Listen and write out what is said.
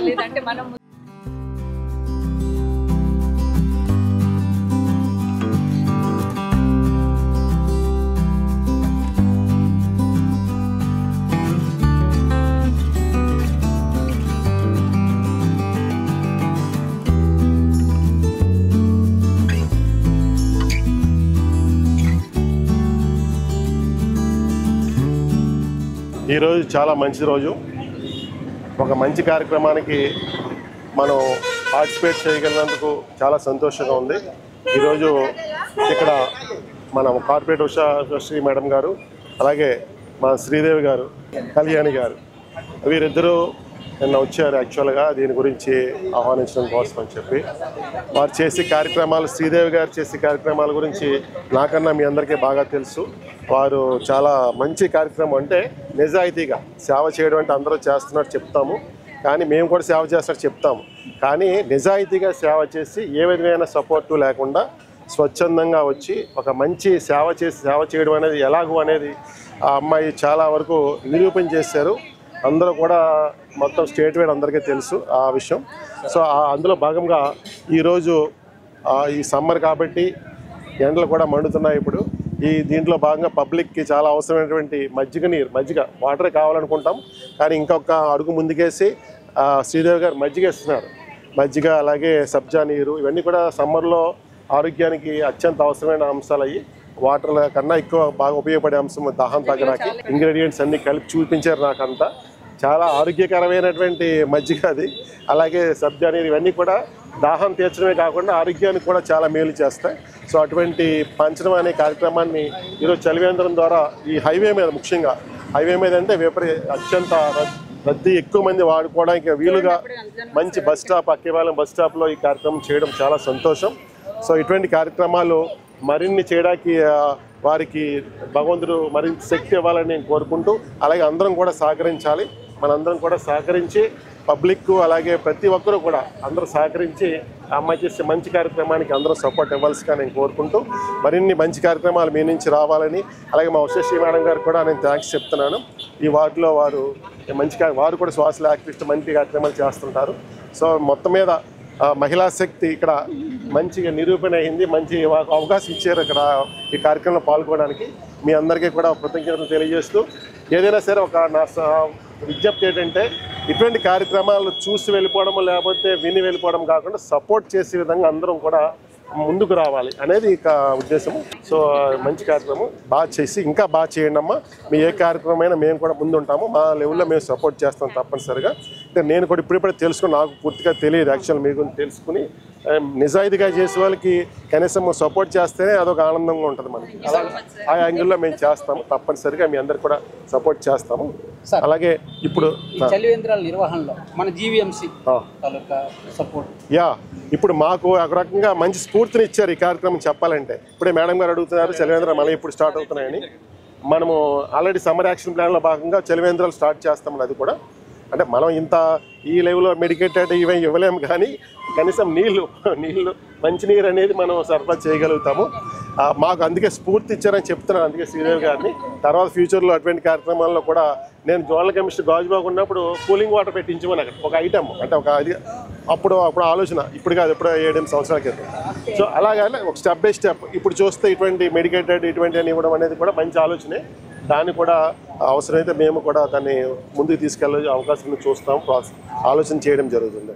లేదంటే మనం ఈరోజు చాలా మంచి రోజు. ఒక మంచి కార్యక్రమానికి మనం పార్టిసిపేట్ చేయగలిగినందుకు చాలా సంతోషంగా ఉంది. ఈరోజు ఇక్కడ మనం కార్పొరేట్ ఉషాశ్రీ మేడం గారు, అలాగే మా శ్రీదేవి గారు, కళ్యాణి గారు, వీరిద్దరూ నిన్న వచ్చారు. యాక్చువల్గా దీని గురించి ఆహ్వానించడం కోసం అని చెప్పి వారు చేసే కార్యక్రమాలు, శ్రీదేవి గారు చేసే కార్యక్రమాల గురించి నాకన్నా మీ అందరికీ బాగా తెలుసు. వారు చాలా మంచి కార్యక్రమం, అంటే నిజాయితీగా సేవ చేయడం అంటే అందరూ చేస్తున్నట్టు చెప్తాము, కానీ మేము కూడా సేవ చేస్తున్నట్టు చెప్తాము. కానీ నిజాయితీగా సేవ చేసి ఏ విధమైన సపోర్టు లేకుండా స్వచ్ఛందంగా వచ్చి ఒక మంచి సేవ చేయడం అనేది ఎలాగూ అనేది ఆ అమ్మాయి చాలా వరకు నిరూపణ చేశారు. అందరూ కూడా మొత్తం స్టేట్ వైడ్ అందరికీ తెలుసు ఆ విషయం. సో అందులో భాగంగా ఈరోజు ఈ సమ్మర్ కాబట్టి ఎండలు కూడా మండుతున్నాయి. ఇప్పుడు దీంట్లో భాగంగా పబ్లిక్కి చాలా అవసరమైనటువంటి మజ్జిగ వాటరే కావాలనుకుంటాం, కానీ ఇంకొక అడుగు ముందుకేసి శ్రీదేవి గారు మజ్జిగ ఇస్తున్నారు. మజ్జిగ అలాగే సబ్జా నీరు, ఇవన్నీ కూడా సమ్మర్లో ఆరోగ్యానికి అత్యంత అవసరమైన అంశాలు. అయ్యి వాటర్ కన్నా ఎక్కువ బాగా ఉపయోగపడే అంశం దాహం తగ్గడానికి ఇంగ్రీడియంట్స్ అన్నీ కలిపి చూపించారు. నాకంతా చాలా ఆరోగ్యకరమైనటువంటి మజ్జిగ అది. అలాగే సబ్జా నీరు, ఇవన్నీ కూడా దాహం తీర్చడమే కాకుండా ఆరోగ్యానికి కూడా చాలా మేలు చేస్తాయి. సో అటువంటి పంచడం అనే కార్యక్రమాన్ని ఈరోజు చలివేంద్రం ద్వారా ఈ హైవే మీద, ముఖ్యంగా హైవే మీద అంటే అత్యంత రద్దీ ఎక్కువ మంది వాడుకోవడానికి వీలుగా మంచి బస్ స్టాప్, అక్కిపాలెం బస్ స్టాప్లో ఈ కార్యక్రమం చేయడం చాలా సంతోషం. సో ఇటువంటి కార్యక్రమాలు మరిన్ని చేయడానికి వారికి భగవంతుడు మరింత శక్తి ఇవ్వాలని నేను కోరుకుంటూ, అలాగే అందరం కూడా సహకరించాలి. మనందరం కూడా సహకరించి పబ్లిక్ అలాగే ప్రతి ఒక్కరూ కూడా అందరూ సహకరించి ఆ అమ్మాయి చేసే మంచి కార్యక్రమానికి అందరూ సపోర్ట్ ఇవ్వాల్సిగా నేను కోరుకుంటూ, మరిన్ని మంచి కార్యక్రమాలు మీ నుంచి రావాలని, అలాగే మా ఉషశ్రీ మేడం గారు కూడా నేను థ్యాంక్స్ చెప్తున్నాను. ఈ వార్డులో వారు వారు కూడా సోషల్ యాక్టివిస్ట్ మంచి కార్యక్రమాలు చేస్తుంటారు. సో మొత్తం మీద మహిళా శక్తి ఇక్కడ మంచిగా నిరూపణ అయింది. మంచి అవకాశం ఇచ్చారు ఇక్కడ ఈ కార్యక్రమంలో పాల్గొనడానికి. మీ అందరికీ కూడా కృతజ్ఞతలు తెలియజేస్తూ, ఏదైనా సరే నా విజ్ఞప్తి ఏంటంటే, ఇటువంటి కార్యక్రమాలు చూసి వెళ్ళిపోవడం లేకపోతే విని వెళ్ళిపోవడం కాకుండా సపోర్ట్ చేసే విధంగా అందరం కూడా ముందుకు రావాలి అనేది ఇక ఉద్దేశము. సో మంచి కార్యక్రమం బాగా చేసి ఇంకా బాగా చేయండి అమ్మా. మీ ఏ కార్యక్రమం అయినా మేము కూడా ముందుంటాము, మా లెవెల్లో మేము సపోర్ట్ చేస్తాం తప్పనిసరిగా. అంటే నేను కూడా ఇప్పుడిప్పుడే తెలుసుకుని, నాకు పూర్తిగా తెలియదు యాక్చువల్, మీ గురించి తెలుసుకుని నిజాయితీగా చేసే వాళ్ళకి కనీసం సపోర్ట్ చేస్తేనే అదొక ఆనందంగా ఉంటుంది మనకి. అలా ఆ యాంగిల్లో మేము చేస్తాము, తప్పనిసరిగా మీ అందరికి కూడా సపోర్ట్ చేస్తాము. అలాగే ఇప్పుడు చలివేంద్రాల నిర్వహణలో మన జీవీఎంసీ సపోర్ట్ ఇప్పుడు మాకు ఒక రకంగా మంచి స్ఫూర్తిని ఇచ్చారు ఈ కార్యక్రమం చెప్పాలంటే. ఇప్పుడే మేడం గారు అడుగుతున్నారు చలివేంద్రాలు మళ్ళీ ఇప్పుడు స్టార్ట్ అవుతున్నాయని. మనము ఆల్రెడీ సమ్మర్ యాక్షన్ ప్లాన్లో భాగంగా చలివేంద్రాలు స్టార్ట్ చేస్తామని. అది కూడా అంటే మనం ఇంత ఈ లెవెల్లో మెడికేటెడ్ ఇవి ఇవ్వలేము, కానీ కనీసం నీళ్ళు మంచినీరు అనేది మనం సరఫరా చేయగలుగుతాము. మాకు అందుకే స్ఫూర్తి ఇచ్చారని చెప్తున్నాను, అందుకే శ్రీదేవి గారిని. తర్వాత ఫ్యూచర్లో అటువంటి కార్యక్రమాల్లో కూడా నేను జోనల్ కెమిస్టర్ గాజుబాగ్ ఉన్నప్పుడు కూలింగ్ వాటర్ పెట్టించమని అక్కడ ఒక ఐటమ్, అంటే ఒక అది అప్పుడు ఆలోచన, ఇప్పుడు కాదు, ఎప్పుడో 7-8 సంవత్సరాల క్రితం. సో అలాగే ఒక స్టెప్ బై స్టెప్ ఇప్పుడు చూస్తే ఇటువంటి మెడికేటెడ్ ఇటువంటి అని ఇవ్వడం అనేది కూడా మంచి ఆలోచనే. దాన్ని కూడా అవసరమైతే మేము కూడా దాన్ని ముందుకు తీసుకెళ్ళే అవకాశం చూస్తాం, ఆలోచన చేయడం జరుగుతుంది.